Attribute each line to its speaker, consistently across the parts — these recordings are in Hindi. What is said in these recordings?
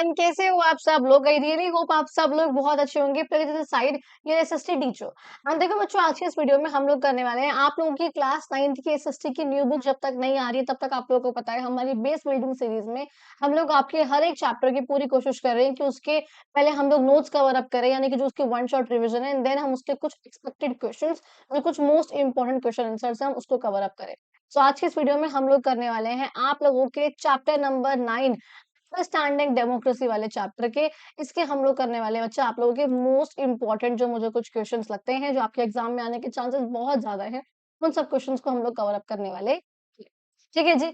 Speaker 1: एवरीवन, कैसे हो आप सब लोग? आई रियली होप आप सब लोग बहुत अच्छे होंगे। साइड ये एसएसटी टीचर। हम देखो बच्चों, आज के इस वीडियो में हम लोग करने वाले हैं आप लोगों की क्लास 9th की एसएसटी की न्यू बुक जब तक नहीं आ रही है तब तक आप लोगों को पता है हमारी बेस बिल्डिंग सीरीज में हम लोग आपके हर एक चैप्टर की पूरी कोशिश कर रहे हैं कि उसके पहले हम लोग नोट्स कवर अप करें, यानी कि जो उसकी वन शॉट रिविजन है, एंड देन हम उसके कुछ एक्सपेक्टेड क्वेश्चंस जो कुछ मोस्ट इंपॉर्टेंट क्वेश्चन आंसर्स हैं हम उसको कवर अप करें। तो आज के इस वीडियो में हम लोग करने वाले हैं आप लोगों के चैप्टर नंबर 9 अंडरस्टैंडिंग डेमोक्रेसी वाले चैप्टर के। इसके हम लोग करने वाले हैं बच्चा आप लोगों के मोस्ट इंपॉर्टेंट जो मुझे कुछ क्वेश्चंस लगते हैं जो आपके एग्जाम में आने के चांसेस बहुत ज्यादा है, उन सब क्वेश्चंस को हम लोग कवर अप करने वाले हैं। ठीक है जी।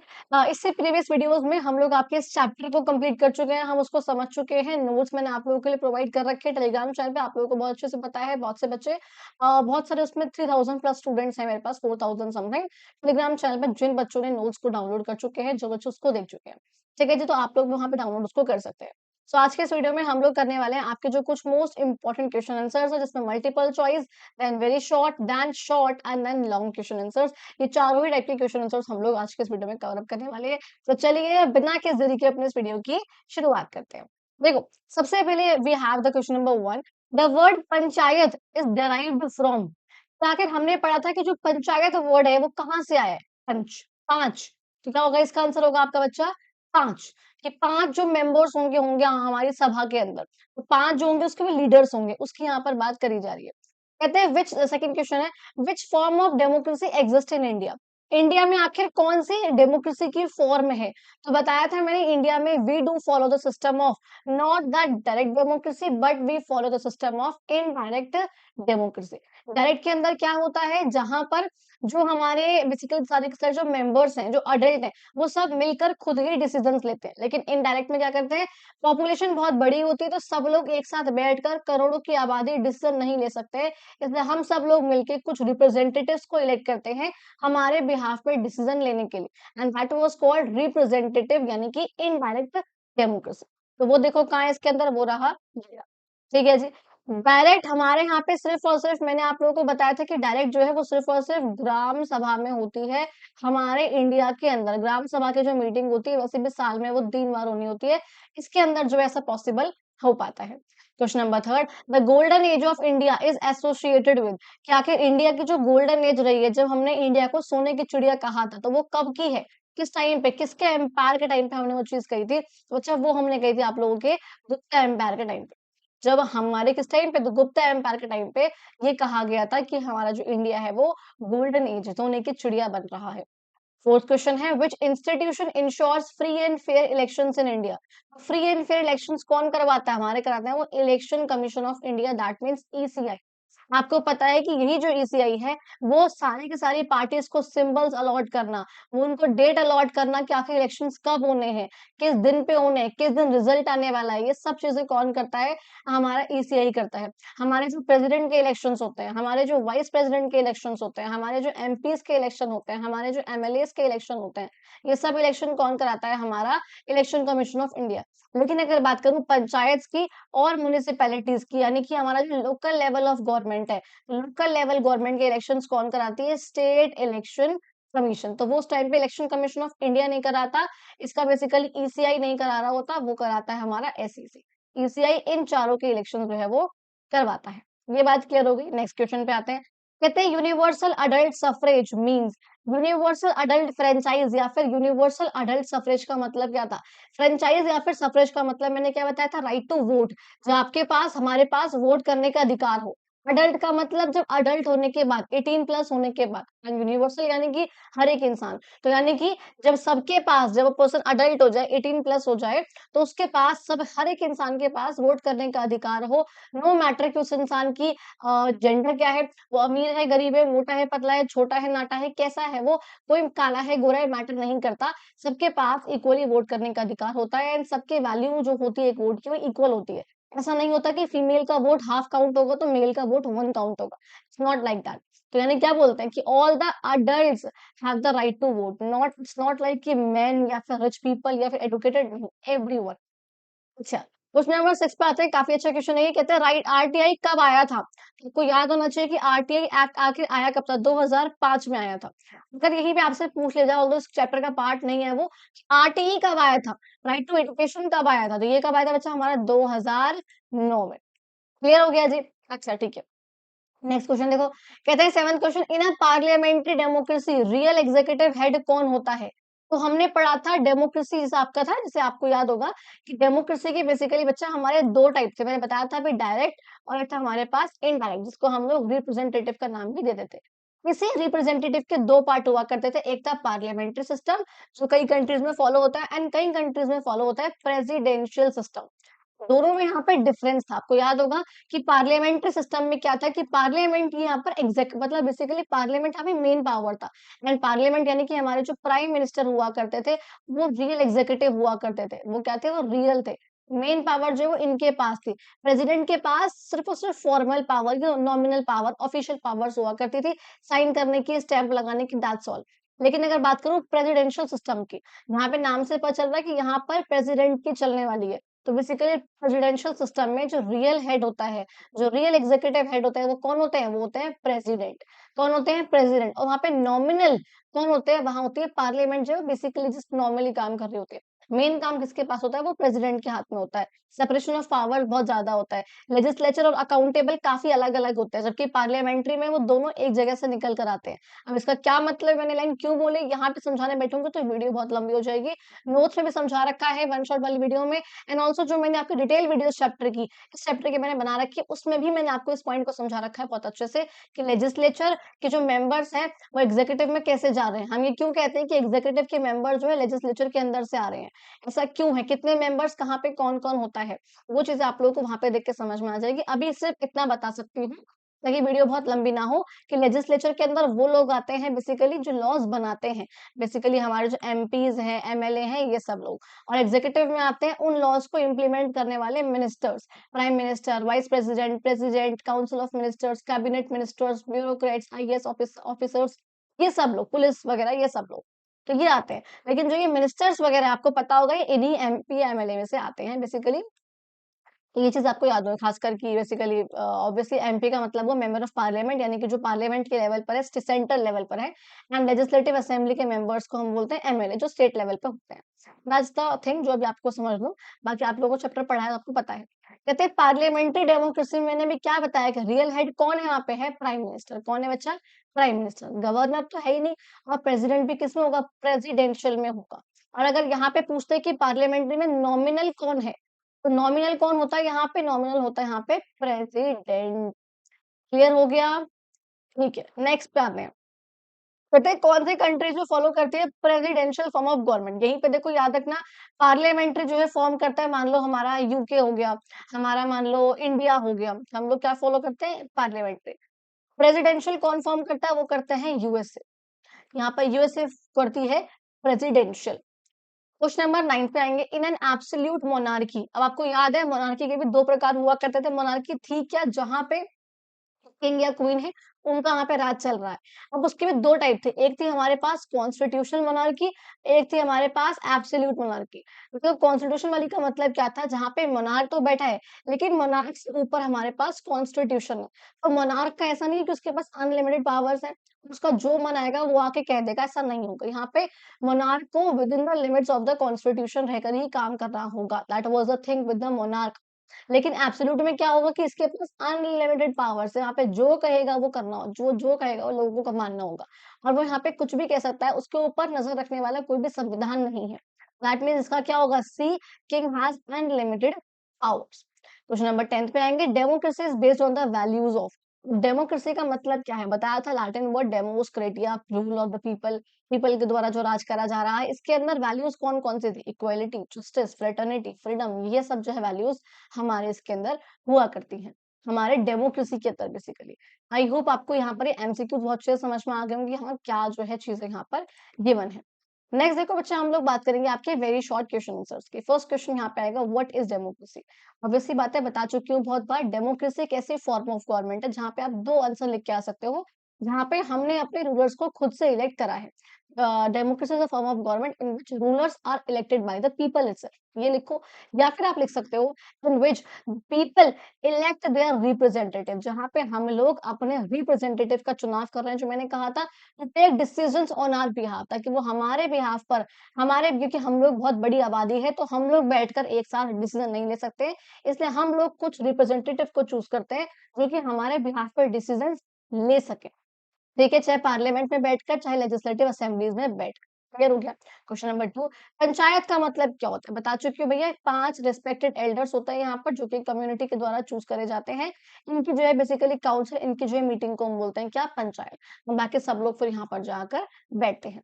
Speaker 1: इससे प्रीवियस वीडियोस में हम लोग आपके इस चैप्टर को कंप्लीट कर चुके हैं, हम उसको समझ चुके हैं। नोट्स मैंने आप लोगों के लिए प्रोवाइड कर रखे हैं टेलीग्राम चैनल पे, आप लोगों को बहुत अच्छे से पता है। बहुत से बच्चे बहुत सारे उसमें 3000 प्लस स्टूडेंट्स हैं, मेरे पास 4000 समथिंग टेलीग्राम चैनल पे जिन बच्चों ने नोट्स को डाउनलोड कर चुके हैं, जो बच्चे उसको देख चुके हैं। ठीक है जी, तो आप लोग वहाँ पे डाउनलोड उसको कर सकते हैं। सो आज के इस वीडियो में हम लोग करने वाले हैं आपके जो कुछ मोस्ट इंपॉर्टेंट क्वेश्चन आंसर्स है, जिसमें multiple choice, then very short and then long question answers. ये चारों ही टाइप के क्वेश्चन आंसर्स हम लोग आज के इस वीडियो में कवर अप करने वाले हैं। तो चलिए बिना किसी देरी के अपने इस वीडियो की शुरुआत करते हैं। देखो, सबसे पहले we have the question number 1। The word panchayat is derived from. आखिर हमने पढ़ा था कि जो पंचायत वर्ड है वो कहाँ से आया है? पंच, पांच। तो क्या होगा इसका आंसर? होगा आपका बच्चा पांच। कि पांच जो मेंबर्स होंगे होंगे हमारी सभा के अंदर, तो पांच जो होंगे उसके भी लीडर्स होंगे, उसकी यहाँ पर बात करी जा रही है। कहते हैं विच, सेकंड क्वेश्चन है, which form of democracy exist in India. India में आखिर कौन सी डेमोक्रेसी की फॉर्म है? तो बताया था मैंने, इंडिया में we do follow the system of not the direct democracy but we follow the system of indirect democracy. Direct के अंदर क्या होता है, जहां पर जो हमारे बेसिकली सारे के सारे जो मेंबर्स हैं, जो अडल्ट हैं, वो सब मिलकर खुद ही डिसीजंस लेते हैं। लेकिन इनडायरेक्ट में क्या करते हैं, पॉपुलेशन बहुत बड़ी होती है तो सब लोग एक साथ बैठकर करोड़ों की आबादी डिसीजन नहीं ले सकते, इसलिए हम सब लोग मिलकर कुछ रिप्रेजेंटेटिव्स को इलेक्ट करते हैं हमारे बिहाफ पे डिसीजन लेने के लिए, and that was called representative यानी कि इनडायरेक्ट डेमोक्रेसी। तो वो देखो कहाँ है इसके अंदर, वो रहा ये। ठीक है जी। डायरेक्ट हमारे यहाँ पे सिर्फ और सिर्फ मैंने आप लोगों को बताया था कि डायरेक्ट जो है वो सिर्फ और सिर्फ ग्राम सभा में होती है। हमारे इंडिया के अंदर ग्राम सभा की जो मीटिंग होती है वैसे भी साल में वो 3 बार होनी होती है, इसके अंदर जो है ऐसा पॉसिबल हो पाता है। Question number 3, the golden age of India is associated with. कि आखिर इंडिया की जो गोल्डन एज रही है, जब हमने इंडिया को सोने की चिड़िया कहा था, तो वो कब की है? किस टाइम पे, किसके एम्पायर के टाइम पे हमने वो चीज कही थी? तो अच्छा, वो हमने कही थी आप लोगों के गुप्ता एम्पायर के टाइम पे। जब हमारे किस टाइम पे, तो गुप्ता एम्पायर के टाइम पे ये कहा गया था कि हमारा जो इंडिया है वो गोल्डन एज, सोने की चिड़िया बन रहा है। फोर्थ क्वेश्चन है, which institution ensures free and fair elections in India. Free and fair elections कौन करवाता है? हमारे कराते हैं वो election commission of India, that means ECI. आपको पता है कि यही जो ईसीआई है वो सारी की सारी पार्टीज को सिंबल्स अलॉट करना, वो उनको डेट अलॉट करना कि आखिर इलेक्शंस कब होने हैं, किस दिन पे होने हैं, किस दिन रिजल्ट आने वाला है, ये सब चीजें कौन करता है? हमारा ईसीआई करता है। हमारे जो प्रेसिडेंट के इलेक्शंस होते हैं, हमारे जो वाइस प्रेसिडेंट के इलेक्शंस होते हैं, हमारे जो एमपीज के इलेक्शन होते हैं, हमारे जो एमएलएस के इलेक्शन होते हैं, ये सब इलेक्शन कौन कराता है? हमारा इलेक्शन कमीशन ऑफ इंडिया। लेकिन अगर बात करूं पंचायत की और म्युनिसिपैलिटीज की, यानी कि हमारा जो लोकल लेवल ऑफ गवर्नमेंट है, लोकल लेवल गवर्नमेंट के इलेक्शंस कौन कराती है? State election commission. तो वो उस टाइम पे इलेक्शन कमीशन ऑफ इंडिया नहीं कराता, इसका बेसिकली ईसीआई नहीं करा रहा होता, वो कराता है हमारा एसईसी। ईसीआई इन चारों के इलेक्शन जो है वो करवाता है। ये बात क्लियर हो गई। नेक्स्ट क्वेश्चन पे आते हैं। कहते हैं universal adult suffrage means. Universal adult franchise या फिर यूनिवर्सल अडल्ट सफरेज का मतलब क्या था? फ्रेंचाइज या फिर सफरेज का मतलब मैंने क्या बताया था? Right to vote. जो आपके पास, हमारे पास वोट करने का अधिकार हो। अडल्ट का मतलब जब अडल्ट होने के बाद, 18 प्लस होने के बाद। यूनिवर्सल यानी कि हर एक इंसान। तो यानी कि जब सबके पास, जब पर्सन अडल्ट हो जाए, 18 प्लस हो जाए, तो उसके पास, सब हर एक इंसान के पास वोट करने का अधिकार हो। नो मैटर कि उस इंसान की जेंडर क्या है, वो अमीर है, गरीब है, मोटा है, पतला है, छोटा है, नाटा है, कैसा है वो, कोई काला है, गोरा है, मैटर नहीं करता। सबके पास इक्वली वोट करने का अधिकार होता है, एंड सबके वैल्यू जो होती है एक वोट की वो इक्वल होती है। ऐसा नहीं होता कि फीमेल का वोट हाफ काउंट होगा तो मेल का वोट 1 काउंट होगा। It's not like that. तो यानी क्या बोलते हैं कि all the adults have the right to vote, not, it's not like कि मेन या फिर रिच पीपल या फिर एजुकेटेड, एवरीवन। अच्छा, क्वेश्चन नंबर 6 पे आते हैं, काफी अच्छा क्वेश्चन है ये। कहते हैं राइट आरटीआई कब आया था? आपको याद होना चाहिए कि आरटीआई एक्ट आखिर आया कब था? 2005 में आया था। अगर यहीं पे आपसे पूछ ले जाओ, इस चैप्टर का पार्ट नहीं है वो, आरटीई कब आया था, राइट टू एजुकेशन कब आया था, तो ये कब आया था बच्चा हमारा? 2009 में। क्लियर हो गया जी? अच्छा ठीक है। नेक्स्ट क्वेश्चन देखो, कहते हैं seventh question, in a parliamentary democracy real executive head कौन होता है? तो हमने पढ़ा था डेमोक्रेसी जैसे आपका था, जैसे आपको याद होगा कि डेमोक्रेसी के बेसिकली बच्चा हमारे दो टाइप थे, मैंने बताया था अभी, डायरेक्ट और एक था हमारे पास इनडायरेक्ट, जिसको हम लोग रिप्रेजेंटेटिव का नाम भी दे देते। इसी रिप्रेजेंटेटिव के दो पार्ट हुआ करते थे, एक था पार्लियामेंट्री सिस्टम जो कई कंट्रीज में फॉलो होता है, एंड कई कंट्रीज में फॉलो होता है प्रेसिडेंशियल सिस्टम। दोनों में यहाँ पे डिफरेंस था। आपको याद होगा कि पार्लियामेंट्री सिस्टम में क्या था कि पार्लियामेंट यहाँ पर एग्जैक्ट मतलब बेसिकली पार्लियामेंट यहाँ पे मेन पावर था, एंड पार्लियामेंट यानी कि हमारे जो प्राइम मिनिस्टर हुआ करते थे वो रियल एग्जीक्यूटिव हुआ करते थे, वो क्या थे? वो रियल थे। मेन पावर जो है वो इनके पास थी। प्रेसिडेंट के पास सिर्फ और सिर्फ formal power, nominal power, official powers हुआ करती थी, साइन करने की, स्टैंप लगाने की, दैट्स ऑल। लेकिन अगर बात करूं प्रेसिडेंशियल सिस्टम की, यहाँ पे नाम से पता चल रहा है कि यहाँ पर प्रेसिडेंट की चलने वाली है। तो बेसिकली प्रेसिडेंशियल सिस्टम में जो रियल हेड होता है, जो रियल एग्जीक्यूटिव हेड होता है, वो कौन होते हैं? वो होते हैं प्रेसिडेंट। कौन होते हैं? प्रेसिडेंट। और वहां पे नॉमिनल कौन होते हैं? वहां होती है पार्लियामेंट, जो बेसिकली जिस नॉर्मली काम कर रही होती है। मेन काम किसके पास होता है? वो प्रेसिडेंट के हाथ में होता है। सेपरेशन ऑफ पावर बहुत ज्यादा होता है। लेजिस्लेचर और अकाउंटेबल काफी अलग अलग होते हैं, जबकि पार्लियामेंट्री में वो दोनों एक जगह से निकल कर आते हैं। अब इसका क्या मतलब, मैंने लाइन क्यों बोली, यहाँ पे समझाने बैठूंगी तो वीडियो बहुत लंबी हो जाएगी। नोट्स में भी समझा रखा है वन शॉट वाली वीडियो में, एंड ऑल्सो जो मैंने आपकी डिटेल वीडियो चैप्टर की, इस चैप्टर की मैंने बना रखी है, उसमें भी मैंने आपको इस पॉइंट को समझा रखा है बहुत अच्छे से कि लेजिस्लेचर के जो मेंबर्स हैं वो एग्जीक्यूटिव में कैसे जा रहे हैं। हम ये क्यों कहते हैं कि एग्जीक्यूटिव के मेंबर जो है लेजिस्लेचर के अंदर से आ रहे हैं, ऐसा क्यों है, कितने मेंबर्स कहाँ पे कौन कौन होता है, वो चीजें आप लोगों को वहां पे देख के समझ में आ जाएगी। अभी सिर्फ इतना बता सकती हूँ ताकि वीडियो बहुत लंबी ना हो, कि लेजिस्लेचर के अंदर वो लोग आते हैं बेसिकली जो लॉज बनाते हैं, बेसिकली हमारे जो एमपीज हैं, एमएलए हैं, ये सब लोग। और एग्जीक्यूटिव में आते हैं उन लॉज को इम्प्लीमेंट करने वाले ministers, prime minister, vice president, president, council of ministers, cabinet ministers, bureaucrats, IAS officers, ये सब लोग, पुलिस वगैरह, ये सब लोग तो ये आते हैं। लेकिन जो ये मिनिस्टर्स वगैरह आपको पता होगा, ये इन्हीं एमपी एमएलए में से आते हैं बेसिकली। तो ये चीज आपको याद हो खासकर कि बेसिकली ऑब्वियसली एमपी का मतलब वो मेंबर ऑफ पार्लियामेंट, यानी कि जो पार्लियामेंट के लेवल पर है, सेंट्रल लेवल पर है। एंड लेजिस्लेटिव असेंबली के मेंबर्स को हम बोलते हैं एमएलए, जो स्टेट लेवल पे होते हैं। दैट्स द थिंग जो अभी आपको समझ लो। बाकी आप लोगों को चैप्टर पढ़ा है, आपको पता है। कहते हैं पार्लियामेंट्री डेमोक्रेसी में मैंने भी क्या बताया कि रियल हेड कौन है? यहाँ पे है प्राइम मिनिस्टर। कौन है बच्चा? Prime minister. गवर्नर तो है ही नहीं। और प्रेसिडेंट भी किसमें होगा? प्रेसिडेंशियल में होगा। और अगर यहाँ पे पूछते हैं कि पार्लियामेंट्री में नॉमिनल कौन है, तो नॉमिनल कौन होता है? यहाँ पे नॉमिनल होता है यहाँ पे प्रेसिडेंट। क्लियर हो गया? ठीक है, नेक्स्ट पे आते हैं। कहते हैं कौन सी कंट्रीज में फॉलो करती है प्रेसिडेंशियल फॉर्म ऑफ गवर्नमेंट? यहीं पे देखो याद रखना, पार्लियामेंट्री जो है फॉर्म करता है, मान लो हमारा यूके हो गया, हमारा मान लो इंडिया हो गया, हम लोग क्या फॉलो करते हैं? पार्लियामेंट्री। प्रेसिडेंशियल कौन फॉर्म करता है? वो करते हैं यूएसए। यहाँ पर यूएसए करती है प्रेसिडेंशियल। क्वेश्चन नंबर 9 पे आएंगे, इन एन एब्सोल्यूट मोनार्की। अब आपको याद है मोनार्की के भी दो प्रकार हुआ करते थे। मोनार्की थी क्या? जहां पे किंग या क्वीन है, उनका वहां पे राज चल रहा है। अब उसके भी दो टाइप थे, एक थी हमारे पास कॉन्स्टिट्यूशनल मोनार्की, एक थी हमारे पास एब्सोल्यूट मोनार्की। तो कॉन्स्टिट्यूशन वाली का मतलब क्या था? जहां पे मोनार्क तो बैठा है, लेकिन मोनार्क से ऊपर हमारे पास कॉन्स्टिट्यूशन है। तो मोनार्क का ऐसा नहीं है कि उसके पास अनलिमिटेड पावर्स है, उसका जो मन आएगा वो आके कह देगा, ऐसा नहीं होगा। यहाँ पे मोनार्क को with in the limits of the constitution रहकर ही काम करना होगा। That was the thing with the monarch. लेकिन एब्सोल्यूट में क्या होगा कि इसके पास अनलिमिटेड पावर्स है, यहाँ पे जो कहेगा वो करना हो, जो जो कहेगा वो लोगों का मानना होगा। और वो यहाँ पे कुछ भी कह सकता है, उसके ऊपर नजर रखने वाला कोई भी संविधान नहीं है। दैट मीन्स इसका क्या होगा? See, king has unlimited powers. Question number 10 पे आएंगे, democracy is based on the values of. Democracy का मतलब क्या है? बताया था लैटिन वर्ड डेमोस क्रेटिया, rule of the people, people के द्वारा जो राज करा जा रहा है। इसके अंदर वैल्यूज कौन कौन सी थी? इक्वालिटी, जस्टिस, फ्रेटर्निटी, फ्रीडम, ये सब जो है वैल्यूज हमारे इसके अंदर हुआ करती हैं, हमारे डेमोक्रेसी के अंदर बेसिकली। आई होप आपको यहाँ पर एमसीक्यू बहुत अच्छे से समझ में आ गए होंगे, हाँ क्या जो है चीजें यहाँ पर गिवन है। नेक्स्ट देखो बच्चा, हम लोग बात करेंगे आपके वेरी शॉर्ट क्वेश्चन आंसर्स की। फर्स्ट क्वेश्चन यहाँ पे आएगा, व्हाट इज डेमोक्रेसी? ऑब्वियसली बात है, बता चुकी हूँ बहुत बार, डेमोक्रेसी एक ऐसी फॉर्म ऑफ गवर्नमेंट है जहाँ पे आप दो आंसर लिख के आ सकते हो। जहाँ पे हमने अपने रूलर्स को खुद से इलेक्ट करा है। Democracy is a form of government in which rulers are elected by the people itself. ये लिखो, या फिर आप लिख सकते हो in which people elect their representative, जहाँ पे हम लोग अपने रिप्रेजेंटेटिव का चुनाव कर रहे हैं, जो मैंने कहा था to take decisions on our behalf, ताकि वो हमारे बिहाफ पर, हमारे, क्योंकि हम लोग बहुत बड़ी आबादी है तो हम लोग बैठकर एक साथ डिसीजन नहीं ले सकते, इसलिए हम लोग कुछ रिप्रेजेंटेटिव को चूज करते हैं जो कि हमारे बिहाफ पर डिसीजन ले सके। ठीक है, चाहे पार्लियामेंट में बैठकर, चाहे लेजिस्लेटिव असेंबलीज में बैठ, क्लियर हो गया। क्वेश्चन नंबर 2, पंचायत का मतलब क्या होता है? बता चुकी हूँ भैया, 5 रिस्पेक्टेड एल्डर्स होते हैं यहाँ पर, जो कि कम्युनिटी के द्वारा चूज करे जाते हैं। इनकी जो है बेसिकली काउंसिल, इनकी जो है मीटिंग को हम बोलते हैं क्या? पंचायत। और बाकी सब लोग फिर यहाँ पर जाकर बैठते हैं।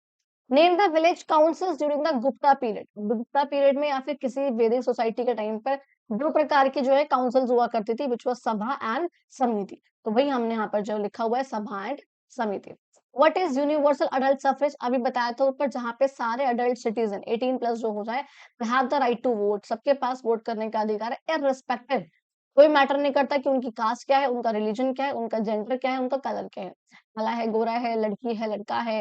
Speaker 1: Name the village councils during the Gupta period. Gupta period में या फिर किसी वैदिक सोसाइटी के टाइम पर 2 प्रकार की जो है काउंसिल्स हुआ करती थी, व्हिच वाज सभा एंड समिति। तो वही हमने यहाँ पर जो लिखा हुआ है सभा एंड समिति। What is universal adult suffrage? अभी बताया था ऊपर, जहाँ पे सारे अडल्ट सिटीजन 18 प्लस जो हो जाए, have the right to vote, सबके पास वोट करने का अधिकार है, इररिस्पेक्टिव, कोई मैटर नहीं करता कि उनकी कास्ट क्या है, उनका रिलीजन क्या है, उनका जेंडर क्या है, उनका कलर क्या है, काला है, गोरा है, लड़की है, लड़का है,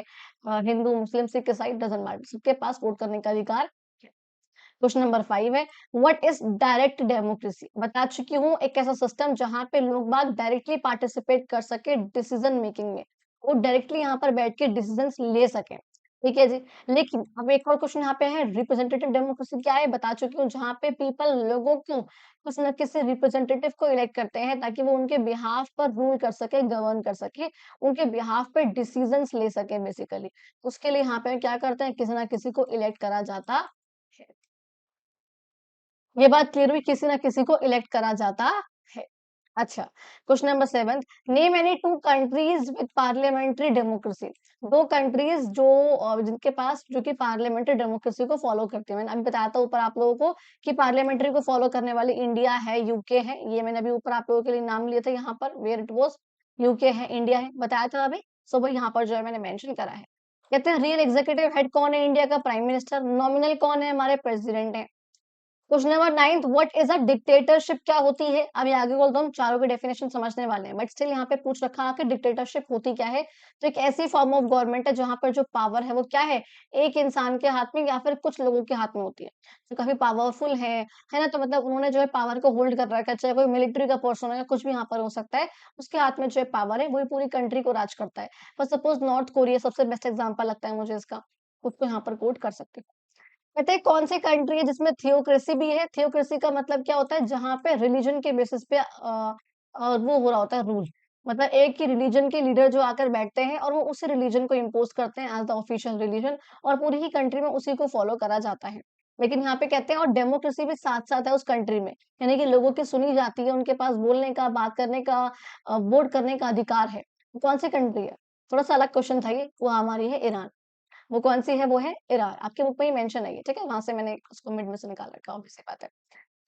Speaker 1: हिंदू, मुस्लिम, सिख, ईसाई, डजंट मैटर, सबके पास वोट करने का अधिकार है। क्वेश्चन नंबर 5 है, व्हाट इज डायरेक्ट डेमोक्रेसी? बता चुकी हूँ, एक ऐसा सिस्टम जहां पे लोग बाग डायरेक्टली पार्टिसिपेट कर सके डिसीजन मेकिंग में, वो डायरेक्टली यहाँ पर बैठ के डिसीजंस ले सके। ठीक है जी। लेकिन अब एक और क्वेश्चन यहाँ पे है, रिप्रेजेंटेटिव डेमोक्रेसी क्या है? बता चुकी हूँ, जहाँ पे पीपल लोगों को किसी न किसी रिप्रेजेंटेटिव को इलेक्ट करते हैं, ताकि वो उनके बिहाफ पर रूल कर सके, गवर्न कर सके, उनके बिहाफ पे डिसीजंस ले सके बेसिकली। उसके लिए यहाँ पे क्या करते हैं, किसी ना किसी को इलेक्ट करा जाता है। ये बात क्लियर हुई, किसी ना किसी को इलेक्ट करा जाता है। अच्छा, question number 7, name any 2 countries with parliamentary democracy. 2 countries जो जिनके पास, जो कि पार्लियामेंट्री डेमोक्रेसी को फॉलो करती है। मैंने अभी बताया था ऊपर आप लोगों को कि पार्लियामेंट्री को फॉलो करने वाली इंडिया है, यूके है। ये मैंने अभी ऊपर आप लोगों के लिए नाम लिए थे यहाँ पर, वेयर इट वाज, यूके है, इंडिया है, बताया था अभी। सो भाई यहाँ पर जो है मैंने मेंशन करा है। कहते हैं रियल एग्जीक्यूटिव हेड कौन है इंडिया का? Prime minister. नॉमिनल कौन है? हमारे प्रेसिडेंट है। Question number 9, what is a dictatorship? क्या होती है? अभी आगे बोलता हूँ, चारों के डेफिनेशन समझने वाले हैं, बट स्टिल यहाँ पे पूछ रखा है कि डिक्टेटरशिप होती क्या है। तो एक ऐसी फॉर्म ऑफ गवर्नमेंट है जहां पर जो पावर है वो क्या है, एक इंसान के हाथ में या फिर कुछ लोगों के हाथ में होती है, जो काफी पावरफुल है ना। तो मतलब उन्होंने जो है पावर को होल्ड कर रखा है, चाहे कोई मिलिट्री का पर्सन हो या कुछ भी यहाँ पर हो सकता है, उसके हाथ में जो है पावर है, वही पूरी कंट्री को राज करता है। फॉर सपोज नॉर्थ कोरिया सबसे बेस्ट एग्जाम्पल लगता है मुझे इसका, उसको यहाँ पर कोट कर सकते हैं। कहते हैं कौन सी कंट्री है जिसमें थियोक्रेसी भी है? थियोक्रेसी का मतलब क्या होता है? जहाँ पे रिलीजन के बेसिस पे वो हो रहा होता है रूल, मतलब एक ही रिलीजन के लीडर जो आकर बैठते हैं और वो उसी रिलीजन को इम्पोज करते हैं एज द ऑफिशियल रिलीजन, और पूरी ही कंट्री में उसी को फॉलो करा जाता है। लेकिन यहाँ पे कहते हैं और डेमोक्रेसी भी साथ साथ है उस कंट्री में, यानी कि लोगों की सुनी जाती है, उनके पास बोलने का, बात करने का, वोट करने का अधिकार है। कौन सी कंट्री है? थोड़ा सा अलग क्वेश्चन था ये, वो हमारी है ईरान। वो कौन-सी है? वो है ईरान। आपके बुक में ही मेंशन है ये, ठीक है? वहाँ से मैंने उसको मिड में से निकाल रखा है, ऑब्वियस सी बात है।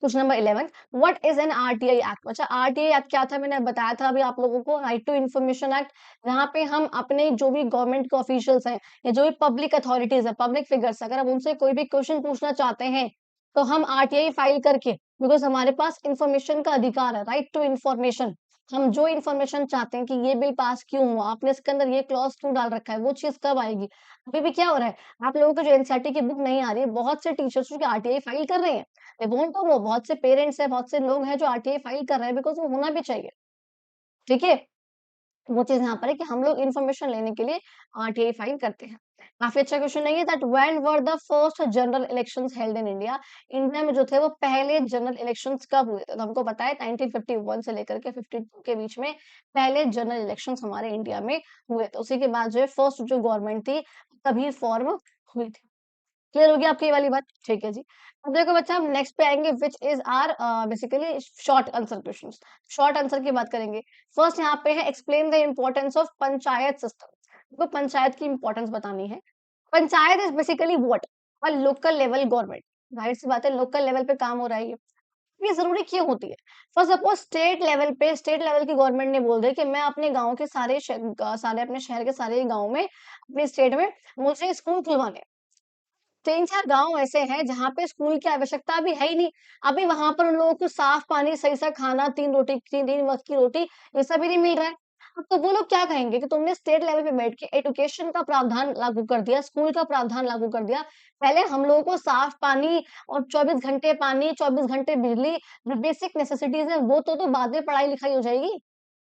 Speaker 1: Question number 11, what is an RTI act? अच्छा, आरटीआई एक्ट क्या था? मैंने बताया था अभी आप लोगों को, राइट टू इन्फॉर्मेशन एक्ट, जहाँ पे हम अपने जो भी गवर्नमेंट के ऑफिशियल्स हैं या जो भी पब्लिक अथॉरिटीज़ है, पब्लिक फिगर्स, अगर हम उनसे कोई भी क्वेश्चन पूछना चाहते हैं, तो हम आरटीआई फाइल करके, बिकॉज़ हमारे पास इन्फॉर्मेशन का अधिकार है, राइट टू इन्फॉर्मेशन। हम जो इन्फॉर्मेशन चाहते हैं कि ये बिल पास क्यों हुआ? आपने इसके अंदर ये क्लॉज़ क्यों डाल रखा है? वो चीज़ कब आएगी? अभी भी क्या हो रहा है? आप लोगों को जो एनसीईआरटी की बुक नहीं आ रही है, बहुत से टीचर्स जो कि आरटीआई फाइल कर रहे हैं। दे वोंट टू नो, बहुत से पेरेंट्स हैं, बहुत से लोग हैं जो आरटीआई फाइल कर रहे हैं, बिकॉज़ वो होना भी चाहिए। ठीक है? वो चीज़ यहाँ पर है कि हम लोग इन्फॉर्मेशन लेने के लिए आरटीआई फाइल करते हैं। काफ़ी अच्छा क्वेश्चन है ये, that when were the first general elections held in India? India में जो थे वो पहले जनरल इलेक्शंस कब हुए थे? तो हमको पता है 1951 से लेकर के 52 के बीच में पहले जनरल इलेक्शंस हमारे इंडिया में हुए थे। उसी के बाद जो है फर्स्ट जो गवर्नमेंट थी तभी फॉर्म हुई थी। क्लियर हो गया आपको ये वाली बात? ठीक है जी। अब देखो बच्चा, हम नेक्स्ट पे आएँगे, which is our basically short answer questions. Short answer की बात करेंगे। फर्स्ट यहाँ पे है, explain the importance of panchayat system. देखो पंचायत की इम्पोर्टेंस बतानी है। Panchayat is basically what? A local level government. ज़ाहिर-सी बात है, लोकल लेवल पे काम हो रहा है ये। ये ज़रूरी क्यों होती है? फॉर सपोज स्टेट लेवल पे, स्टेट लेवल की गवर्नमेंट ने बोल दिया कि मैं अपने गाँव के सारे अपने शहर के सारे गाँव में, अपने स्टेट में मुझे स्कूल खुलवाने हैं। 3-4 गाँव ऐसे हैं जहाँ पे स्कूल की आवश्यकता अभी है ही नहीं। अभी वहाँ पर उन लोगों को साफ पानी, सही सा खाना, 3 रोटी, 3 वक़्त की रोटी, ये सब भी नहीं मिल रहा है। तो वो लोग क्या कहेंगे कि तुमने स्टेट लेवल पे बैठ के एजुकेशन का प्रावधान लागू कर दिया, स्कूल का प्रावधान लागू कर दिया। पहले हम लोगों को साफ पानी और 24 घंटे पानी, 24 घंटे बिजली, जो बेसिक नेसेसिटीज़ है वो तो बाद में पढ़ाई-लिखाई हो जाएगी।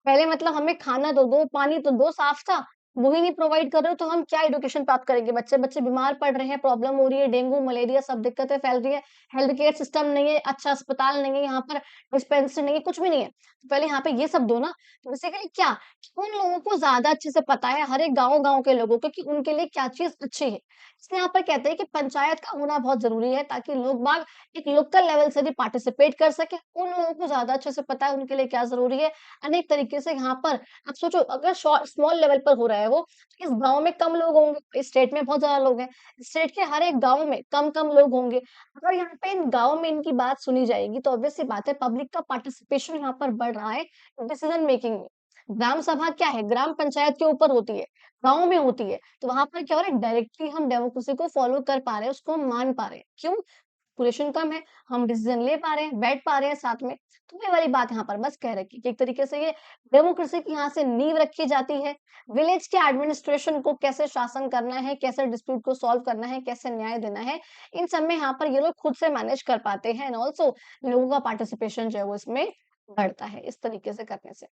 Speaker 1: पहले मतलब हमें खाना तो दो, पानी तो दो, साफ था, वो ही नहीं प्रोवाइड कर रहे हो तो हम क्या एजुकेशन प्राप्त करेंगे? बच्चे-बच्चे बीमार पड़ रहे हैं, प्रॉब्लम हो रही है, डेंगू, मलेरिया सब दिक्कतें फैल रही है, हेल्थ केयर सिस्टम नहीं है, अच्छा अस्पताल नहीं है, यहाँ पर डिस्पेंसरी नहीं है, कुछ भी नहीं है। तो पहले यहाँ पे ये सब दो ना, तो बेसिकली क्या कि उन लोगों को ज़्यादा अच्छे से पता है, हर एक गाँव-गाँव के लोगों को कि उनके लिए क्या चीज़ अच्छी है। इसलिए यहाँ पर कहते हैं कि पंचायत का होना बहुत ज़रूरी है ताकि लोग-बाग एक लोकल लेवल से भी पार्टिसिपेट कर सकें। उन लोगों को ज़्यादा अच्छे से पता है उनके लिए क्या ज़रूरी है। अनेक तरीके से यहाँ पर आप सोचो अगर स्मॉल लेवल पर हो रहा है वो, तो इस गाँव में कम लोग होंगे, इस स्टेट में बहुत ज़्यादा लोग हैं। स्टेट के हर एक गाँव में कम-कम लोग होंगे। अगर यहाँ पे इन गाँव में इनकी बात सुनी जाएगी तो ऑब्वियस सी बात है पब्लिक का पार्टिसिपेशन यहाँ पर बढ़ रहा है डिसीजन मेकिंग में। ग्राम सभा क्या है? ग्राम पंचायत के ऊपर होती है, गाँव में होती है। तो वहाँ पर क्या हो रहा है डायरेक्टली हम डेमोक्रेसी को फॉलो कर पा रहे हैं, उसको हम मान पा रहे हैं। क्यों? पॉपुलेशन कम है, हम डिसीजन ले पा रहे हैं, बैठ पा रहे हैं साथ में। तो ये वाली बात यहाँ पर बस कह रखी कि एक तरीके से ये डेमोक्रेसी की यहाँ से नींव रखी जाती है। विलेज के एडमिनिस्ट्रेशन को कैसे शासन करना है, कैसे डिस्प्यूट को सॉल्व करना है, कैसे न्याय देना है, इन सब में यहाँ पर ये लोग खुद से मैनेज कर पाते हैं एंड ऑल्सो लोगों का पार्टिसिपेशन जो है वो इसमें बढ़ता है, इस तरीके से करने से।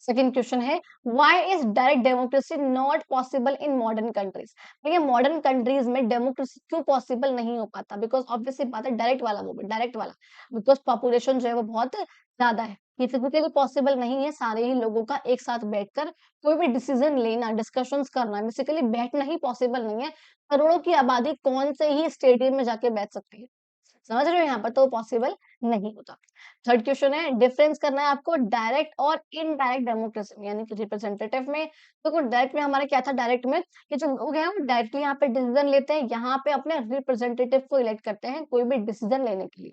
Speaker 1: सेकंड क्वेश्चन है why is direct democracy not possible in modern countries? भैया मॉडर्न कंट्रीज में डेमोक्रेसी क्यों पॉसिबल नहीं हो पाता? बिकॉज़ ऑब्वियस सी बात है डायरेक्ट वाला वो डायरेक्ट वाला। बिकॉज़ पॉपुलेशन जो है वो बहुत ज़्यादा है। ये फिज़िकली पॉसिबल नहीं है सारे ही लोगों का एक साथ बैठकर कोई भी डिसीज़न लेना, डिस्कशंस करना, बेसिकली बैठना ही पॉसिबल नहीं है। करोड़ों की आबादी कौन से ही स्टेडियम में जाके बैठ सकती है? समझ रहे हो यहाँ पर तो पॉसिबल नहीं होता। थर्ड क्वेश्चन है डिफरेंस करना है आपको डायरेक्ट और इनडायरेक्ट डेमोक्रेसी में यानी कि रिप्रेजेंटेटिव में। देखो डायरेक्ट में हमारा क्या था डायरेक्ट में कि जो लोग हैं वो डायरेक्टली यहाँ पे डिसीजन लेते हैं, यहाँ पे अपने रिप्रेजेंटेटिव को इलेक्ट करते हैं कोई भी डिसीजन लेने के लिए।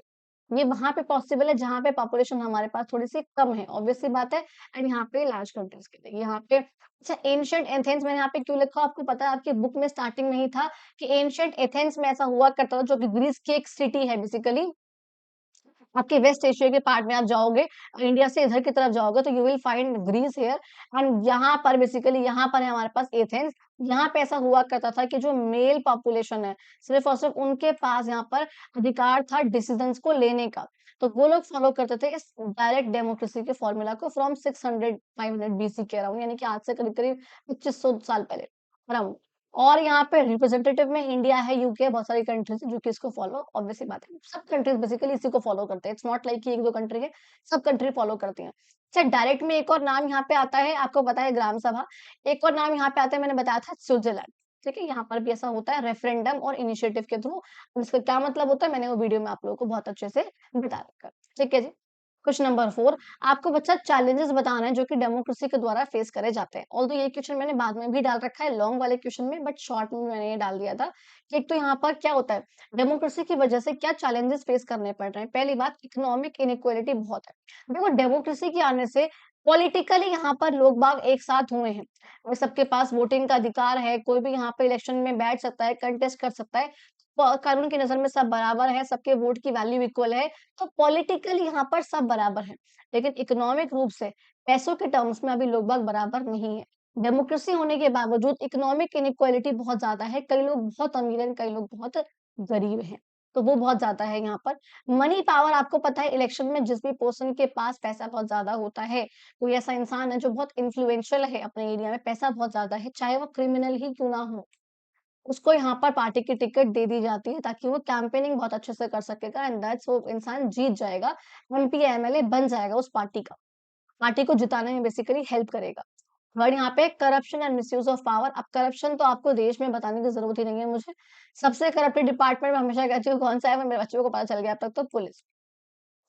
Speaker 1: ये वहाँ पे पॉसिबल है जहाँ पे पॉपुलेशन हमारे पास थोड़ी-सी कम है, ऑब्वियस सी बात है एंड यहाँ पे लार्ज कंट्रीज़ के लिए। यहाँ पे अच्छा एंशिएंट एथेंस मैंने यहाँ पे क्यों लिखा आपको पता है आपकी बुक में स्टार्टिंग में ही था कि एंशिएंट एथेंस में ऐसा हुआ करता था जो कि ग्रीस की एक सिटी है बेसिकली आपके वेस्ट एशिया के पार्ट में आप जाओगे, इंडिया से इधर की तरफ जाओगे तो you will find Greece here and यहाँ पर बेसिकली यहाँ पर है हमारे पास एथेंस। यहाँ पे ऐसा हुआ करता था कि जो मेल पॉपुलेशन है, सिर्फ़ और सिर्फ़ उनके पास यहाँ पर अधिकार था डिसीज़न्स को लेने का। तो वो लोग फ़ॉलो करते थे इस डायरेक्ट डेमोक्रेसी के फ़ॉर्मूला को फ्रॉम 600 500 बीसी के अराउंड यानी कि आज से करीब-करीब 2500 साल पहले अराउंड। और यहाँ पे रिप्रेजेंटेटिव में इंडिया है, यूके है, बहुत सारी कंट्रीज़ हैं जो कि इसको फ़ॉलो ऑब्वियस सी बात है। सब कंट्रीज़ बेसिकली इसी को फ़ॉलो करते हैं। इट्स नॉट लाइक कि 1-2 कंट्री है, सब कंट्री फ़ॉलो करती हैं। अच्छा डायरेक्ट में एक और नाम यहाँ पे आता है, आपको पता है ग्राम सभा। एक और नाम यहाँ पे आता है मैंने बताया था स्विट्ज़रलैंड, ठीक है? यहाँ पर भी ऐसा होता है रेफरेंडम और इनिशिएटिव के थ्रू। इसका क्या मतलब होता है मैंने वो वीडियो में आप लोगों को बहुत अच्छे से बता रखा है। ठीक है जी? क्वेश्चन नंबर 4 आपको बच्चा चैलेंजेस बताना है जो कि डेमोक्रेसी के द्वारा फेस करे जाते हैं। ऑल्दो ये क्वेश्चन मैंने बाद में भी डाल रखा है लॉन्ग वाले क्वेश्चन में बट शॉर्ट में मैंने ये डाल दिया था कि एक तो यहाँ पर क्या होता है डेमोक्रेसी की वजह से क्या चैलेंजेस फेस करने पड़ रहे हैं। पहली बात इकोनॉमिक इनइक्वालिटी बहुत है। देखो डेमोक्रेसी के आने से पॉलिटिकली यहाँ पर लोग बाग एक साथ हुए हैं। और सबके पास वोटिंग का अधिकार है, कोई भी यहाँ पे इलेक्शन में बैठ सकता है, कंटेस्ट कर सकता है। कानून की नज़र में सब बराबर है, सबके वोट की वैल्यू इक्वल है। तो पॉलिटिकली यहाँ पर सब बराबर हैं, लेकिन इकोनॉमिक रूप से पैसों के टर्म्स में अभी लोग-बाग बराबर नहीं है। डेमोक्रेसी होने के बावजूद इकोनॉमिक इनइक्वालिटी बहुत ज़्यादा है, कई लोग बहुत अमीर हैं, कई लोग बहुत गरीब हैं, तो वो बहुत ज़्यादा है यहाँ पर। मनी पावर आपको पता है इलेक्शन में जिस भी पर्सन के पास पैसा बहुत ज़्यादा होता है, कोई ऐसा इंसान है जो बहुत इन्फ्लुएंशियल है अपने एरिया में, पैसा बहुत ज़्यादा है, चाहे वो क्रिमिनल ही क्यों ना हो। उसको यहाँ पर पार्टी की टिकट दे दी जाती है ताकि वो कैंपेनिंग बहुत अच्छे से कर सकेगा एंड दैट्स वो इंसान जीत जाएगा, एमपी या एमएलए बन जाएगा उस पार्टी का। पार्टी को जिताने में बेसिकली हेल्प करेगा। और यहाँ पे corruption and misuse of power अब करप्शन तो आपको देश में बताने की ज़रूरत ही नहीं है मुझे। सबसे करप्टेड डिपार्टमेंट मैं हमेशा कहती हूँ कौन-सा है, वो मेरे बच्चों को पता चल गया अब तक तो पुलिस।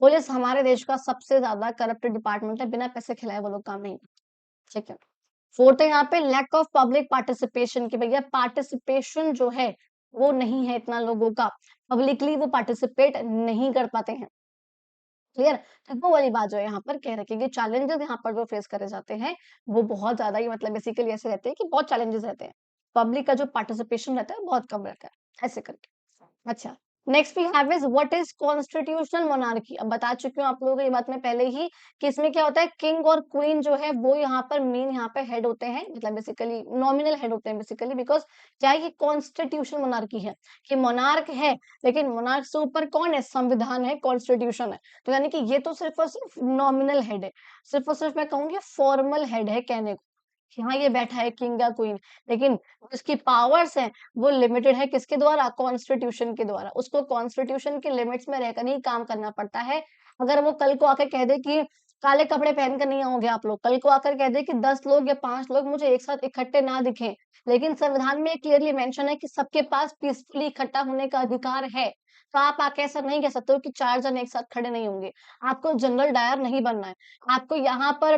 Speaker 1: पुलिस हमारे देश का सबसे ज़्यादा करप्टेड डिपार्टमेंट है, बिना पैसे खिलाए वो लोग काम नहीं करते। ठीक है। फोर्थ है यहाँ पे लैक ऑफ पब्लिक पार्टिसिपेशन कि भैया पार्टिसिपेशन जो है वो नहीं है इतना लोगों का पब्लिकली वो पार्टिसिपेट नहीं कर पाते हैं क्लियर तो वो वाली बात जो है यहाँ पर कह रखी है कि चैलेंजेस यहाँ पर जो फेस करे जाते हैं वो बहुत ज्यादा ही मतलब बेसिकली ऐसे रहते हैं कि बहुत चैलेंजेस रहते हैं पब्लिक का जो पार्टिसिपेशन रहता है बहुत कम रहता है ऐसे करके अच्छा next we have is what is constitutional monarchy. अब बता चुकी हूँ आप लोगों को ये बात मैं पहले ही कि इसमें क्या होता है, किंग और क्वीन जो है वो यहाँ पर मेन यहाँ पे हेड होते हैं, मतलब बेसिकली नॉमिनल हेड होते हैं बेसिकली, बिकॉज क्या है, ये कॉन्स्टिट्यूशनल मोनार्की है कि मोनार्क है, लेकिन मोनार्क से ऊपर कौन है, संविधान है, कॉन्स्टिट्यूशन है। तो यानी कि ये तो सिर्फ और सिर्फ नॉमिनल हेड है, सिर्फ और सिर्फ मैं कहूंगी फॉर्मल हेड है कहने को कि हाँ ये बैठा है किंग या क्वीन, लेकिन जिसकी पावर्स हैं वो लिमिटेड है, किसके द्वारा, कॉन्स्टिट्यूशन के द्वारा। उसको कॉन्स्टिट्यूशन के लिमिट्स में रहकर ही काम करना पड़ता है। अगर वो कल को आकर कह दे कि काले कपड़े पहनकर नहीं आओगे आप लोग, कल को आकर कह दे कि 10 लोग या 5 लोग मुझे एक साथ इकट्ठे ना दिखें, लेकिन संविधान में क्लियरली मेंशन है कि सबके पास पीसफुली इकट्ठा होने का अधिकार है, तो आप आके ऐसा नहीं कह सकते हो कि 4 जन एक साथ खड़े नहीं होंगे। आपको जनरल डायर नहीं बनना है, आपको यहाँ पर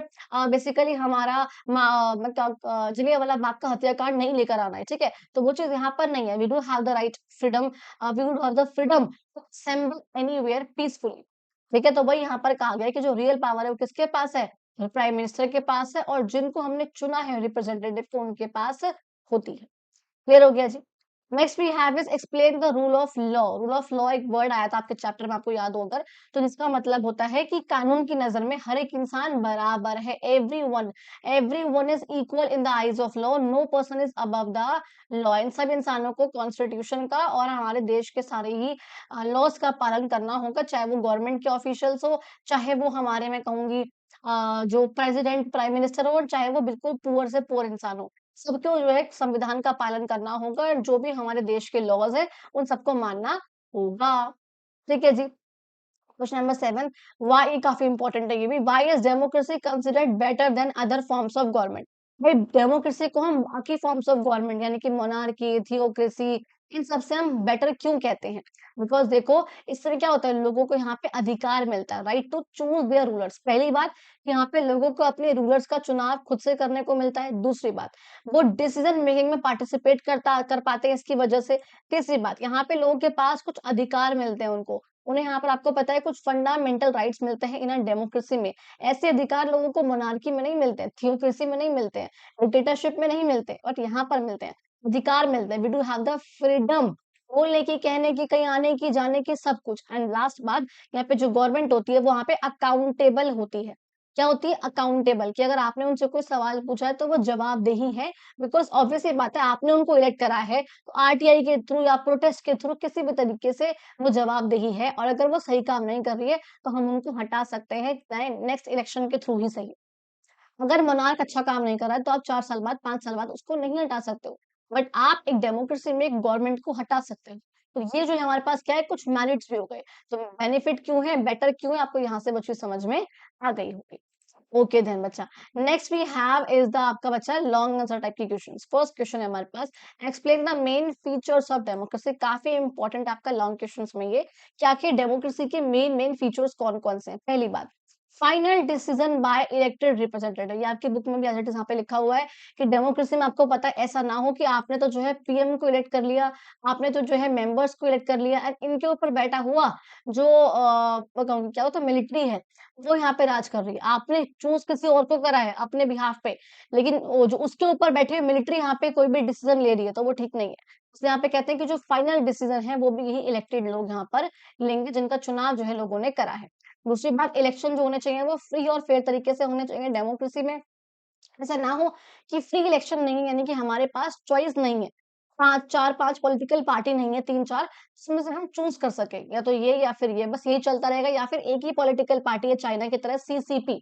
Speaker 1: बेसिकली हमारा मतलब जलियांवाला बाग का हत्याकांड नहीं लेकर आना है, ठीक है? तो वो चीज़ यहाँ पर नहीं है। We do have the right freedom, we do have the freedom to assemble anywhere peacefully, ठीक है? तो वही यहाँ पर कहा गया है कि जो रियल पावर है वो किसके पास है? प्राइम मिनिस्टर के पास है, और जिनको हमने चुना है रिप्रेजेंटेटिव को उनके पास होती है। क्लियर हो गया जी? Next we have is explain the rule of law. Rule of law एक वर्ड आया था आपके चैप्टर में, आपको याद हो अगर, तो जिसका मतलब होता है कि कानून की नजर में हर एक इंसान बराबर है। Everyone is equal in the eyes of law, no person is above the law. इन सब इंसानों को कॉन्स्टिट्यूशन का और हमारे देश के सारे ही लॉज का पालन करना होगा, चाहे वो गवर्नमेंट के ऑफिशियल्स हो, चाहे वो हमारे मैं कहूंगी जो प्रेसिडेंट प्राइम मिनिस्टर हो, और चाहे वो बिल्कुल पुअर से पुअर इंसान हो। सबको जो है संविधान का पालन करना होगा, और जो भी हमारे देश के लॉज है उन सबको मानना होगा। ठीक है जी। क्वेश्चन नंबर 7, व्हाई, ये काफी इंपॉर्टेंट है ये भी, why is democracy considered better than other forms of government. भाई डेमोक्रेसी को हम बाकी फॉर्म्स ऑफ गवर्नमेंट यानी कि मोनार्की, थियोक्रेसी, इन सब से हम बेटर क्यों कहते हैं? बिकॉज देखो, इससे क्या होता है, लोगों को यहाँ पे अधिकार मिलता है, right to choose their rulers. पहली बात, यहाँ पे लोगों को अपने रूलर्स का चुनाव खुद से करने को मिलता है। दूसरी बात, वो डिसीजन मेकिंग में पार्टिसिपेट कर पाते हैं इसकी वजह से। तीसरी बात, यहाँ पे लोगों के पास कुछ अधिकार मिलते हैं उनको, उन्हें यहाँ पर आपको पता है कुछ फंडामेंटल राइट्स मिलते हैं इन अ डेमोक्रेसी में। ऐसे अधिकार लोगों को मोनार्की में नहीं मिलते हैं, थियोक्रेसी में नहीं मिलते हैं, डिक्टेटरशिप में नहीं मिलते, बट यहाँ पर मिलते हैं, अधिकार मिलते हैं। We do have the freedom, बोलने की, कहने की, कहीं आने की, जाने की, सब कुछ। एंड लास्ट बात, यहाँ पे जो गवर्नमेंट होती है वो यहाँ पे अकाउंटेबल होती है। क्या होती है? अकाउंटेबल, कि अगर आपने उनसे कोई सवाल पूछा है तो वो जवाबदेही है, बिकॉज ऑब्वियस ये बात है, आपने उनको इलेक्ट करा है, तो आरटीआई के थ्रू या प्रोटेस्ट के थ्रू किसी भी तरीके से वो जवाबदेही है, और अगर वो सही काम नहीं कर रही है तो हम उनको हटा सकते हैं, चाहे नेक्स्ट इलेक्शन के थ्रू ही सही। अगर मोनार्क अच्छा काम नहीं कर रहा है तो आप 4 साल बाद, 5 साल बाद उसको नहीं हटा सकते हो, बट आप एक डेमोक्रेसी में एक गवर्नमेंट को हटा सकते हो। तो ये जो हमारे पास क्या है, कुछ मेरिट्स भी हो गए। तो बेनिफिट क्यों है, बेटर क्यों है, आपको यहाँ से बच्ची समझ में आ गई होगी। ओके देन बच्चा, next we have is the आपका बच्चा लॉन्ग आंसर टाइप की क्वेश्चंस। फर्स्ट क्वेश्चन है हमारे पास, explain the main features of democracy. काफी इंपॉर्टेंट आपका लॉन्ग क्वेश्चंस में ये, क्या कि डेमोक्रेसी के मेन मेन फीचर्स कौन कौन से हैं। पहली बात, final decision by elected representative. ये आपकी बुक में भी एज इट इज यहाँ पे लिखा हुआ है कि डेमोक्रेसी में आपको पता है ऐसा ना हो कि आपने तो जो है पीएम को इलेक्ट कर लिया, आपने तो जो है मेंबर्स को इलेक्ट कर लिया, एंड इनके ऊपर बैठा हुआ जो मैं कहूँगी क्या होता है, मिलिट्री है, वो यहाँ पे राज कर रही है। आपने चूज किसी और को करा है अपने बिहाफ पे, लेकिन वो जो उसके ऊपर बैठे हुए मिलिट्री यहाँ पे कोई भी डिसीजन ले रही है, तो वो ठीक नहीं है। इसलिए यहाँ पे कहते हैं कि जो फाइनल डिसीजन है वो भी यही इलेक्टेड लोग यहाँ पर लेंगे, जिनका चुनाव जो है लोगों ने करा है। दूसरी बात, इलेक्शन जो होने चाहिए वो फ्री और फेयर तरीके से होने चाहिए। डेमोक्रेसी में ऐसा ना हो कि फ्री इलेक्शन नहीं है, यानी कि हमारे पास चॉइस नहीं है, 4-5 पॉलिटिकल पार्टी नहीं है, 3-4, जिसमें से हम चूज़ कर सकें, या तो ये या फिर ये, बस यही चलता रहेगा, या फिर एक ही पॉलिटिकल पार्टी है चाइना की तरह सीसीपी।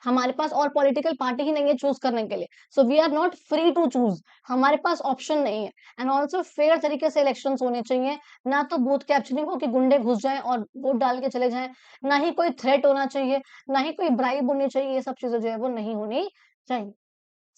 Speaker 1: हमारे पास और पॉलिटिकल पार्टी ही नहीं है चूज़ करने के लिए। So we are not free to choose, हमारे पास ऑप्शन नहीं है। एंड आल्सो फेयर तरीके से इलेक्शंस होने चाहिए, ना तो बूथ कैप्चरिंग हो कि गुंडे घुस जाएँ और वोट डाल के चले जाएँ, ना ही कोई थ्रेट होना चाहिए, ना ही कोई ब्राइब होनी चाहिए, ये सब चीज़ें जो है वो नहीं होनी चाहिए।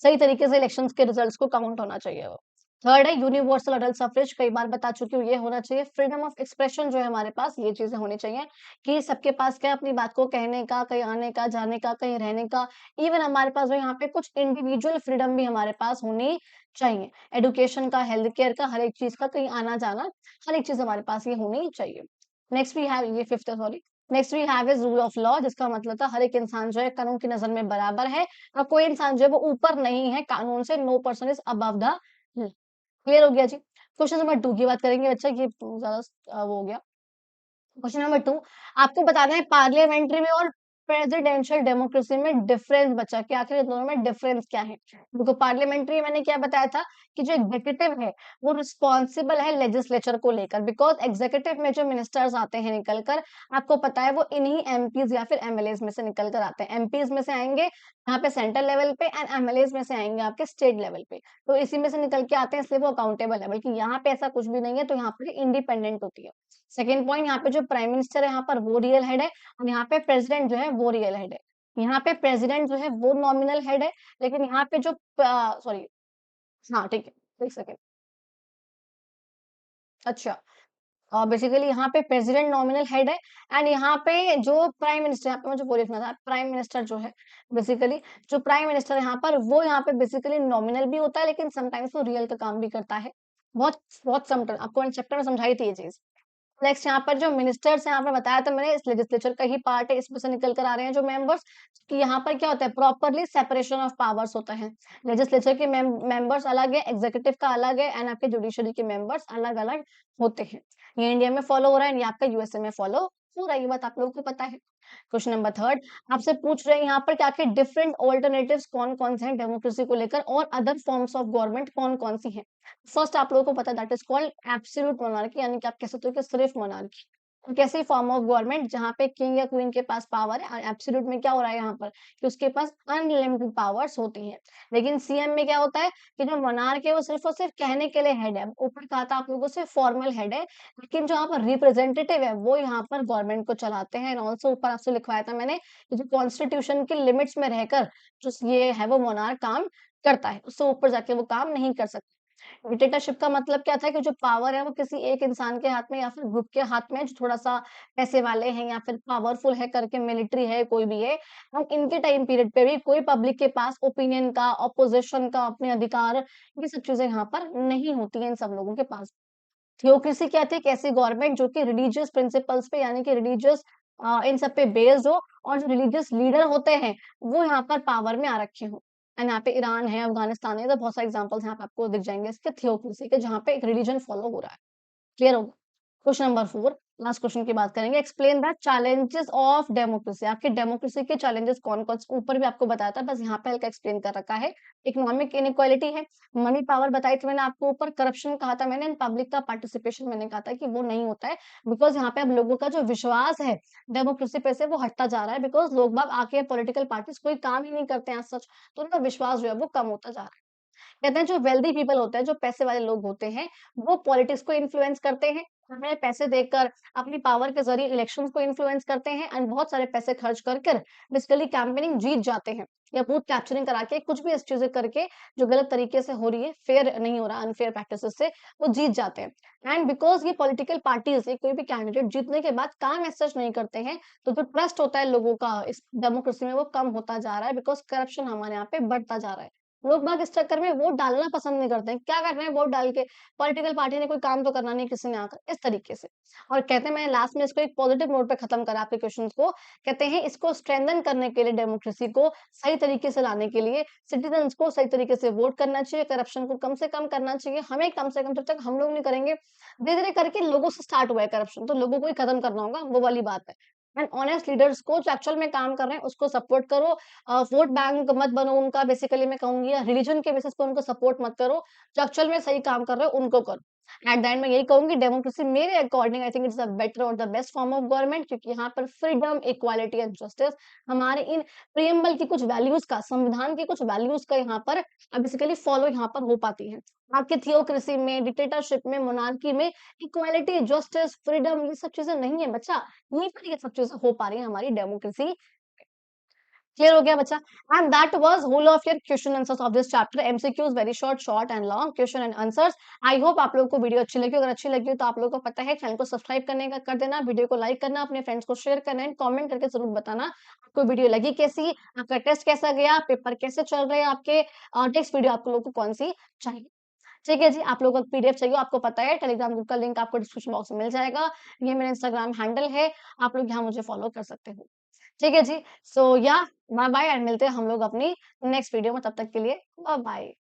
Speaker 1: सही तरीके से इलेक्शंस के रिजल्ट्स को काउंट होना चाहिए वो। थर्ड है यूनिवर्सल अडल्ट सफरेज, कई बार बता चुकी हूँ, ये होना चाहिए। फ्रीडम ऑफ एक्सप्रेशन जो है हमारे पास, ये चीजें होनी चाहिए कि सबके पास क्या है, अपनी बात को कहने का, कहीं आने का, जाने का, कहीं रहने का। इवन हमारे पास जो यहाँ पे कुछ इंडिविजुअल फ्रीडम भी हमारे पास होनी चाहिए, एडुकेशन का, हेल्थ केयर का, हर एक चीज का, कहीं आना जाना, हर एक चीज हमारे पास ये होनी चाहिए। नेक्स्ट वी हैव, ये फिफ्थ है sorry, next we have is rule of law, जिसका मतलब था हर एक इंसान जो है कानून की नजर में बराबर है, और कोई इंसान जो है वो ऊपर नहीं है कानून से, no person is above the. Clear हो गया जी। क्वेश्चन नंबर 2 की बात करेंगे बच्चा, ये ज्यादा वो हो गया। क्वेश्चन नंबर 2, आपको बताना है पार्लियामेंट्री में और प्रेसिडेंशियल डेमोक्रेसी में डिफरेंस बचा कि आखिर इन दोनों में डिफरेंस क्या है। देखो पार्लियामेंट्री मैंने क्या बताया था कि जो एग्जीक्यूटिव है वो रिस्पॉन्सिबल है लेजिस्लेचर को लेकर, बिकॉज एग्जीक्यूटिव में जो मिनिस्टर्स आते हैं निकल कर, आपको पता है वो इन्हीं एमपीज या फिर एमएलएज में से निकल कर आते हैं। एमपीज में से आएंगे यहाँ पे सेंट्रल लेवल पे, एंड एमएलएज में से आएंगे आपके स्टेट लेवल पे। तो इसी में से निकल के आते हैं, इसलिए वो अकाउंटेबल है। बल्कि यहाँ पे ऐसा कुछ भी नहीं है, तो यहाँ पे इंडिपेंडेंट होती है। सेकंड पॉइंट, यहाँ पे जो प्राइम मिनिस्टर है यहाँ पर वो रियल हेड है, और यहाँ पे प्रेसिडेंट जो है वो रियल हेड है। यहाँ पे प्रेसिडेंट जो है वो नॉमिनल हेड है, लेकिन यहाँ पे जो सॉरी, हाँ ठीक है, एक सेकेंड। अच्छा, बेसिकली यहाँ पे प्रेसिडेंट नॉमिनल हेड है, एंड यहाँ पे जो प्राइम मिनिस्टर, यहाँ पे मुझे वो लिखना था, प्राइम मिनिस्टर जो है बेसिकली, जो प्राइम मिनिस्टर यहाँ पर वो यहाँ पे बेसिकली नॉमिनल भी होता है, लेकिन समटाइम्स वो रियल का काम भी करता है। बहुत बहुत समटाइम आपको चैप्टर में समझाई थी ये चीज। नेक्स्ट यहाँ पर जो मिनिस्टर्स हैं, यहाँ पर बताया था मैंने, इस लेजिस्लेचर का ही पार्ट है, इसमें से निकल कर आ रहे हैं जो मेंबर्स, कि यहाँ पर क्या होता है, प्रॉपरली सेपरेशन ऑफ पावर्स होता है। लेजिस्लेचर के मेंबर्स अलग है, एग्जीक्यूटिव का अलग है, एंड आपके जुडिशरी के मेंबर्स अलग अलग होते हैं। ये इंडिया में फॉलो हो रहा है, एंड ये आपका यूएसए में फॉलो हो रहा है, ये बात आप लोगों को पता है। क्वेश्चन नंबर 3, आपसे पूछ रहे हैं यहाँ पर कि आखिर डिफरेंट ऑल्टरनेटिव्स कौन कौन से हैं डेमोक्रेसी को लेकर, और अदर फॉर्म्स ऑफ गवर्नमेंट कौन कौन सी हैं। फर्स्ट आप लोगों को पता है, that is called absolute monarchy, यानी कि आप कह सकते हो कि सिर्फ मोनार्की। एक ऐसी फॉर्म ऑफ गवर्नमेंट जहां पे किंग या क्वीन के पास पावर है, और एब्सोल्यूट में क्या हो रहा है यहाँ पर कि उसके पास अनलिमिटेड पावर्स होती हैं। लेकिन सीएम में क्या होता है कि जो मोनार्क है वो सिर्फ और सिर्फ कहने के लिए हेड है, ऊपर कहा था आप लोगों से फॉर्मल हेड है, लेकिन जो यहाँ पर रिप्रेजेंटेटिव है वो यहाँ पर गवर्नमेंट को चलाते हैं। ऑल्सो ऊपर आपसे लिखवाया था मैंने कि जो कॉन्स्टिट्यूशन के लिमिट्स में रहकर जो ये है वो मोनार्क काम करता है, उससे ऊपर जाके वो काम नहीं कर सकता। डिक्टेटरशिप का मतलब क्या था कि जो पावर है वो किसी एक इंसान के हाथ में या फिर ग्रुप के हाथ में है, जो थोड़ा-सा पैसे वाले हैं या फिर पावरफुल है करके, मिलिट्री है, कोई भी है। और इनके टाइम पीरियड पे भी कोई पब्लिक के पास ओपिनियन का, ऑपोजिशन का, अपने अधिकार, ये सब चीज़ें यहाँ पर नहीं होती हैं इन सब लोगों के पास। थियोक्रेसी क्या थी? एक ऐसी गवर्नमेंट जो कि रिलीजियस प्रिंसिपल्स पे, यानी कि रिलीजियस इन सब पे बेस्ड हो, और जो रिलीजियस लीडर होते हैं वो यहाँ पर पावर में आ रखे हों। एंड यहाँ पे ईरान है, अफगानिस्तान है, तो बहुत सारे एग्जांपल्स यहाँ पे आपको दिख जाएंगे इसके थियोक्रेसी के, जहाँ पे एक रिलीजन फॉलो हो रहा है। क्लियर होगा? क्वेश्चन नंबर 4, लास्ट क्वेश्चन की बात करेंगे। Explain the challenges of democracy, आपके डेमोक्रेसी के चैलेंजेस कौन-कौन से, ऊपर भी आपको बताया था, बस यहाँ पे हल्का एक्सप्लेन कर रखा है। इकोनॉमिक इनइक्वालिटी है, मनी पावर बताई थी मैंने आपको ऊपर, करप्शन कहा था मैंने, पब्लिक का पार्टिसिपेशन मैंने कहा था कि वो नहीं होता है, बिकॉज़ यहाँ पे अब लोगों का जो विश्वास है डेमोक्रेसी पे से वो हटता जा रहा है, बिकॉज़ लोग बाग आके पॉलिटिकल पार्टीज़ कोई काम ही नहीं करते हैं एज़ सच, तो उनका विश्वास जो है वो कम होता जा रहा है। कहते हैं जो वेल्दी पीपल होते हैं, जो पैसे वाले लोग होते हैं, वो पॉलिटिक्स को इन्फ्लुएंस करते हैं। हमें पैसे देकर अपनी पावर के ज़रिए इलेक्शंस को इन्फ्लुएंस करते हैं, एंड बहुत सारे पैसे खर्च कर कर बेसिकली कैंपेनिंग जीत जाते हैं, या बूथ कैप्चरिंग करा के कुछ भी ऐसी चीज़ें करके जो गलत तरीके से हो रही है, फेयर नहीं हो रहा, अनफेयर प्रैक्टिसेस से वो जीत जाते हैं। एंड बिकॉज़ ये पॉलिटिकल पार्टीज़, ये कोई भी कैंडिडेट जीतने के बाद काम एज़ सच नहीं करते हैं, तो जो ट्रस्ट होता है लोगों का इस डेमोक्रेसी में वो कम होता जा रहा है, बिकॉज़ करप्शन हमारे यहाँ पे बढ़ता जा रहा है। लोग बाग इस चक्कर में वोट डालना पसंद नहीं करते हैं। क्या कर रहे हैं वोट डाल के? पॉलिटिकल पार्टी ने कोई काम तो करना नहीं किसी ने आकर, इस तरीके से। और कहते हैं, मैंने लास्ट में इसको एक पॉजिटिव नोट पे खत्म करा आपके क्वेश्चंस को। कहते हैं इसको स्ट्रेंथन करने के लिए, डेमोक्रेसी को सही तरीके से लाने के लिए सिटीजन्स को सही तरीके से वोट करना चाहिए, करप्शन को कम से कम करना चाहिए। हमें कम से कम, जब तक हम लोग नहीं करेंगे, धीरे-धीरे करके लोगों से स्टार्ट हुआ है करप्शन, तो लोगों को ही खत्म करना होगा, वो वाली बात है। एंड ऑनेस्ट लीडर्स को जो एक्चुअल में काम कर रहे हैं उसको सपोर्ट करो, वोट बैंक मत बनो उनका, बेसिकली मैं कहूँगी, या रिलीजन के बेसिस पे उनको सपोर्ट मत करो, जो एक्चुअल में सही काम कर रहे हो उनको करो। एट द एंड मैं यही कहूँगी, डेमोक्रेसी मेरे according I think it's the better और the best form of government, क्योंकि यहाँ पर फ्रीडम, इक्वालिटी एंड जस्टिस, हमारे इन प्रिएम्बल की कुछ वैल्यूज का, संविधान की कुछ वैल्यूज का यहाँ पर बेसिकली फॉलो यहाँ पर हो पाती है। आपकी थियोक्रेसी में, डिक्टेटरशिप में, मोनार्की में इक्वालिटी, जस्टिस, फ्रीडम, ये सब चीजें नहीं है बच्चा। यहीं पर ये सब चीजें हो पा रही है हमारी डेमोक्रेसी। क्लियर हो गया बच्चा? And that was whole of your question answers of this chapter. MCQs very short, short and long question and answers. I hope आप लोगों को वीडियो अच्छी लगी। अगर अच्छी लगी हो तो आप लोगों को पता है चैनल को सब्सक्राइब करने का कर देना, वीडियो को लाइक करना, अपने फ्रेंड्स को शेयर करना, एंड कमेंट करके जरूर बताना आपको वीडियो लगी कैसी, आपका टेस्ट कैसा गया, पेपर कैसे चल रहे हैं आपके, नेक्स्ट वीडियो आप लोगों को कौन सी चाहिए। ठीक है जी, आप लोगों को पीडीएफ चाहिए, आपको पता है टेलीग्राम ग्रुप का लिंक आपको डिस्क्रिप्शन बॉक्स में मिल जाएगा। ये मेरा इंस्टाग्राम हैंडल है, आप लोग यहाँ मुझे फॉलो कर सकते हो। ठीक है जी। सो या बाय बाय, एंड मिलते हैं हम लोग अपनी नेक्स्ट वीडियो में, तब तक के लिए बाय बाय।